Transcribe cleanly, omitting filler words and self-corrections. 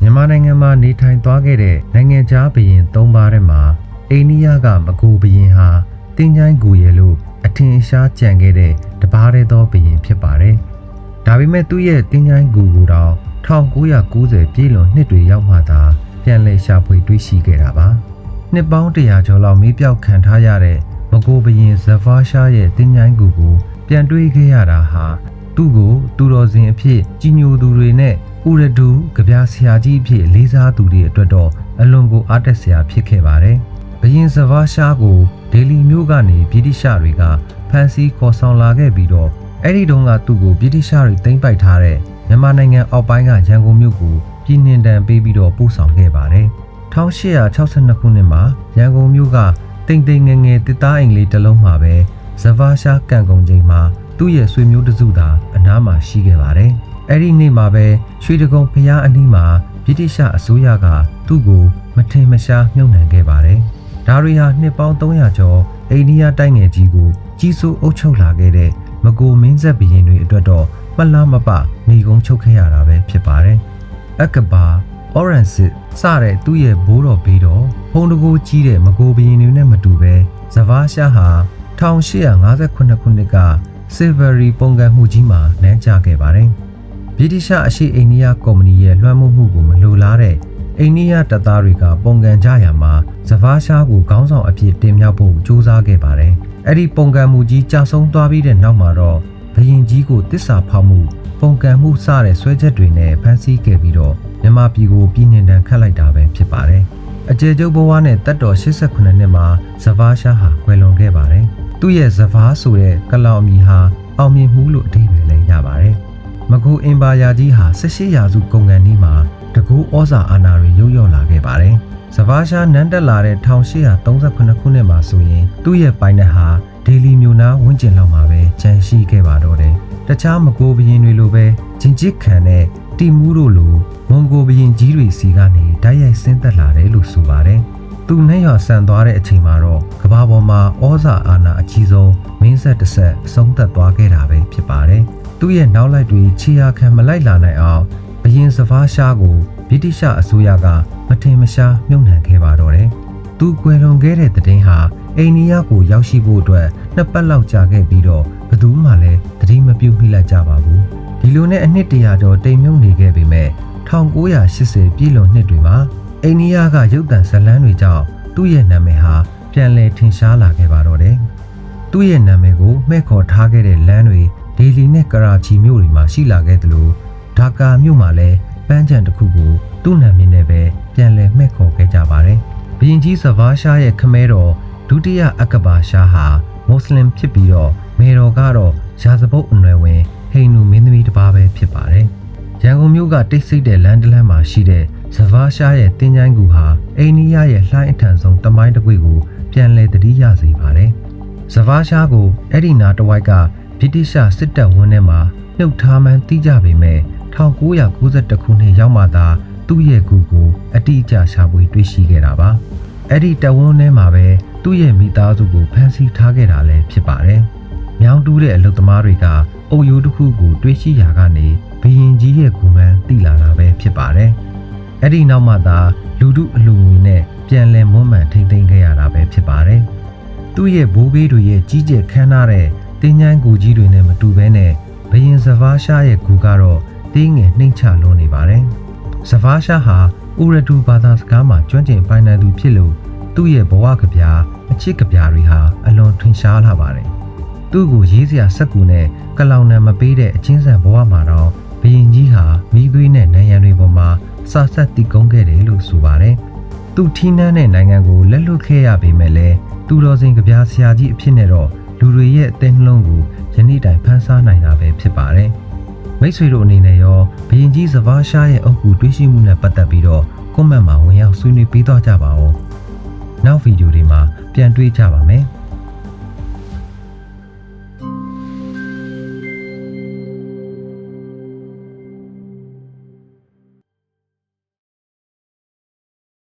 မြန်မာနိုင်ငံမှာနေထိုင်သွားခဲ့တဲ့နိုင်ငံခြားဘုရင်၃ပါးထဲမှာအိန္ဒိယကမကူဘုရင်ဟာတင်းချိုင်းကူရဲလို့အထင်ရှားကြံခဲ့တဲ့တပါးတည်းသောဘုရင်ဖြစ်ပါတယ်။ဒါပေမဲ့သူ့ရဲ့တင်းချိုင်းကူကိုတော့1990ပြည့်လွန်နှစ်တွေရောက်မှသာပြန်လည်ရှာဖွေတွေ့ရှိခဲ့တာပါ။နှစ်ပေါင်း100ကျော်လောက်မေးပြောက်ခံထားရတဲ့မကူဘုရင်ဇဗာရှားရဲ့တင်းချိုင်းကူကိုပြန်တွေ့ခဲ့ရတာဟာသူ့ကိုသူတော်စင်အဖြစ်ကြီးညိုသူတွေနဲ့ဥရဒူကဗျာဆရာကြီးအဖြစ်လေးစားသူတွေအတွက်တော့အလွန်ကိုအားတက်စရာဖြစ်ခဲ့ပါတယ်။ဘုရင်ဇဗာရှားကိုဒေလီမြို့ကနေဗြိတိရှတွေကဖမ်းဆီးခေါ်ဆောင်လာခဲ့ပြီးတော့အဲ့ဒီတုန်းကသူ့ကိုဗြိတိရှတွေသိမ်းပိုက်ထားတဲ့မြန်မာနိုင်ငံအောက်ပိုင်းကရန်ကုန်မြို့ကိုပြည်နှင်တန်ပေးပြီးတော့ပို့ဆောင်ခဲ့ပါတယ်။1862ခုနှစ်မှာရန်ကုန်မြို့ကတိမ်တိမ်ငယ်ငယ်တစ်သားအိမ်လေးတစ်လုံးမှာပဲဇဗာရှားကံကုန်ချိန်မှာသူ့ရဲ့ဆွေမျိုးတစုသာအနားမှာရှိခဲ့ပါတယ်။အဲ့ဒီနေ့မှာပဲရွှေတကုံဖျားအနီးမှာဗြိတိရှအစိုးရကသူ့ကိုမထင်မရှားမြုပ်နှံခဲ့ပါတယ်။ဒါတွေဟာနှစ်ပေါင်း300ကျော်အိန္ဒိယတိုက်ငယ်ကြီးကိုကြီးစိုးအုပ်ချုပ်လာခဲ့တဲ့မကူမင်းဆက်ဘုရင်တွေအတွက်တော့မလားမပနေကုန်းချုပ်ခဲ့ရတာပဲဖြစ်ပါတယ်။အကဘာအော်ရန်စစ်စတဲ့သူ့ရဲ့ဘိုးတော်ဘေးတော်ဖုံးတကိုးကြီးတဲ့မကူဘုရင်တွေနဲ့မတူပဲဇဗာရှားဟာ1858ခုနှစ်ကစစ်ဗရီပုံကံမှုကြီးမှာနန်းကျခဲ့ပါတယ်။ဗြိတိရှအရှေ့အိန္ဒိယကုမ္ပဏီရဲ့လွှမ်းမိုးမှုကိုမလိုလားတဲ့အိန္ဒိယတပ်သားတွေကပုံကံကြရာမှာဇဗာရှားကိုခေါင်းဆောင်အဖြစ်တင်မြှောက်ဖို့ကြိုးစားခဲ့ပါတယ်။အဲ့ဒီပုံကံမှုကြီးကြာဆုံးသွားပြီးတဲ့နောက်မှာတော့ဘုရင်ကြီးကိုတစ္ဆာဖောက်မှုပုံကံမှုစတဲ့ဆွဲချက်တွေနဲ့ဖမ်းဆီးခဲ့ပြီးတော့မြန်မာပြည်ကိုပြည်နှင်တန်ခတ်လိုက်တာပဲဖြစ်ပါတယ်။အကျေကျုပ်ဘဝနဲ့တက်တော်89နှစ်မှာဇဗာရှားဟာကွယ်လွန်ခဲ့ပါတယ်။သူ့ရဲ့ဇဗာဆိုတဲ့ကလောင်အမည်ဟာအောင်မြင်မှုလို့အဓိပ္ပာယ်လည်းရပါတယ်။မကူအင်ပါယာကြီးဟာ18ရာစုကုန်ကန်နီးမှာတကူဩဇာအာဏာတွေရုပ်ရော့လာခဲ့ပါတယ်။ဇဗာရှားနန်းတက်လာတဲ့1838ခုနှစ်မှာဆိုရင်သူ့ရဲ့ပိုင်နက်ဟာဒေလီမြို့နားဝန်းကျင်လောက်မှာပဲကျန်ရှိခဲ့ပါတော့တယ်။တခြားမကူဘုရင်တွေလိုပဲဂျင်ဂျစ်ခန်နဲ့တီမူးတို့လိုမွန်ဂိုဘုရင်ကြီးတွေစီကနေတိုက်ရိုက်ဆင်းသက်လာတယ်လို့ဆိုပါတယ်။သူနဲ့ရွာဆန်သွားတဲ့အချိန်မှာတော့ကမ္ဘာပေါ်မှာဩဇာအာဏာအကြီးဆုံးမင်းဆက်တစ်ဆက်အဆုံးသတ်သွားခဲ့တာပဲဖြစ်ပါတယ်။သူ့ရဲ့နောက်လိုက်တွေခြေရာခံမလိုက်လာနိုင်အောင်ဘုရင်ဇဗာရှားကိုဗြိတိရှအစိုးရကမထင်မရှားမြုပ်နှံခဲ့ပါတော့တယ်။သူကွယ်လွန်ခဲ့တဲ့တဲ့င်းဟာအိန္ဒိယကိုရောက်ရှိဖို့အတွက်2ပတ်လောက်ကြာခဲ့ပြီးတော့ဘယ်သူမှလည်းသတိမပြုမိလိုက်ကြပါဘူး။ဒီလိုနဲ့အနှစ်100ကျော်တိမ်မြုပ်နေခဲ့ပေမဲ့1980ပြည့်လွန်နှစ်တွေမှာအိန္ဒိယကရုပ်သံဇာတ်လမ်းတွေကြောင့်သူ့ရဲ့နာမည်ဟာပြန်လည်ထင်ရှားလာခဲ့ပါတော့တယ်။သူ့ရဲ့နာမည်ကိုမှဲ့ခေါ်ထားခဲ့တဲ့လမ်းတွေဒေလီနဲ့ကရာချီမြို့တွေမှာရှိလာခဲ့သလိုဒါကာမြို့မှာလည်းပန်းခြံတစ်ခုကိုသူ့နာမည်နဲ့ပဲပြန်လည်မှဲ့ခေါ်ခဲ့ကြပါတယ်။ဘုရင်ကြီးဇဗာရှားရဲ့ခမဲတော်ဒုတိယအကဘာရှားဟာမွတ်စလင်ဖြစ်ပြီးတော့မေတော်ကတော့ရာဇဗုတ်အနွယ်ဝင်ဟိန္ဒူမင်းသမီးတစ်ပါးပဲဖြစ်ပါတယ်။ရန်ကုန်မြို့ကတိတ်ဆိတ်တဲ့လမ်းတစ်လမ်းမှာရှိတဲ့ဇဗာရှားရဲ့တင်းချိုင်းကူဟာအိန္ဒိယရဲ့လှိုင်းအထန်ဆုံးတမိုင်းတစ်ခွေကိုပြန်လည်သတိရစေပါတယ်။ဇဗာရှားကိုအဲ့ဒီနာတဝိုက်ကဗြိတိရှစစ်တပ်ဝန်းထဲမှာနှုတ်ထားမှန်းသိကြပေမဲ့1992ခုနှစ်ရောက်မှသာသူ့ရဲ့ကူကိုအတိအကျရှာဖွေတွေ့ရှိခဲ့တာပါ။အဲ့ဒီတပ်ဝန်းထဲမှာပဲသူ့ရဲ့မိသားစုကိုဖမ်းဆီးထားခဲ့တာလည်းဖြစ်ပါတယ်။မြောင်းတူးတဲ့အလုပ်သမားတွေကအုပ်ရိုးတစ်ခုကိုတွေးရှိရာကနေဘုရင်ကြီးရဲ့ကူမှန်းသိလာတာပဲဖြစ်ပါတယ်။အဲ့ဒီနောက်မှသာလူထုအလူငွေနဲ့ပြန်လည်မွမ်းမံထိမ့်သိမ်းခဲ့ရတာပဲဖြစ်ပါတယ်။သူ့ရဲ့ဘိုးဘေးတွေရဲ့ကြီးကျယ်ခမ်းနားတဲ့တင်းချိုင်းကူကြီးတွေနဲ့မတူဘဲနဲ့ဘုရင်ဇဗာရှားရဲ့ကူကတော့တင်းငယ်နှိမ့်ချလွန်နေပါတယ်။ဇဗာရှားဟာဥရဒူဘာသာစကားမှာကျွမ်းကျင်ပိုင်နိုင်သူဖြစ်လို့သူ့ရဲ့ဘဝကဗျာအချစ်ကဗျာတွေဟာအလွန်ထင်ရှားလာပါတယ်။သူ့ကိုရေးစရာစက်ကူနဲ့ကလောင်နံမပေးတဲ့အချင်းဆန်ဘဝမှာတော့ဘုရင်ကြီးဟာမိသွေးနဲ့နံရံတွေပေါ်မှာစာဆက်တည်ကုန်းခဲ့တယ်လို့ဆိုပါတယ်။သူထီးနှမ်းတဲ့နိုင်ငံကိုလက်လွတ်ခဲ့ရပေမဲ့လည်းသူတော်စင်ကဗျာဆရာကြီးအဖြစ်နဲ့တော့လူတွေရဲ့အသိနှလုံးကိုယနေ့တိုင်ဖန်ဆားနိုင်တာပဲဖြစ်ပါတယ်။မိတ်ဆွေတို့အနေနဲ့ရောဘုရင်ကြီးဇဗာရှားရဲ့အုပ်ကူတွေးရှိမှုနဲ့ပတ်သက်ပြီးတော့ကွန်မန့်မှာဝင်ရောက်ဆွေးနွေးပေးသွားကြပါဦး။နောက်ဗီဒီယိုတွေမှာပြန်တွေ့ကြပါမယ်။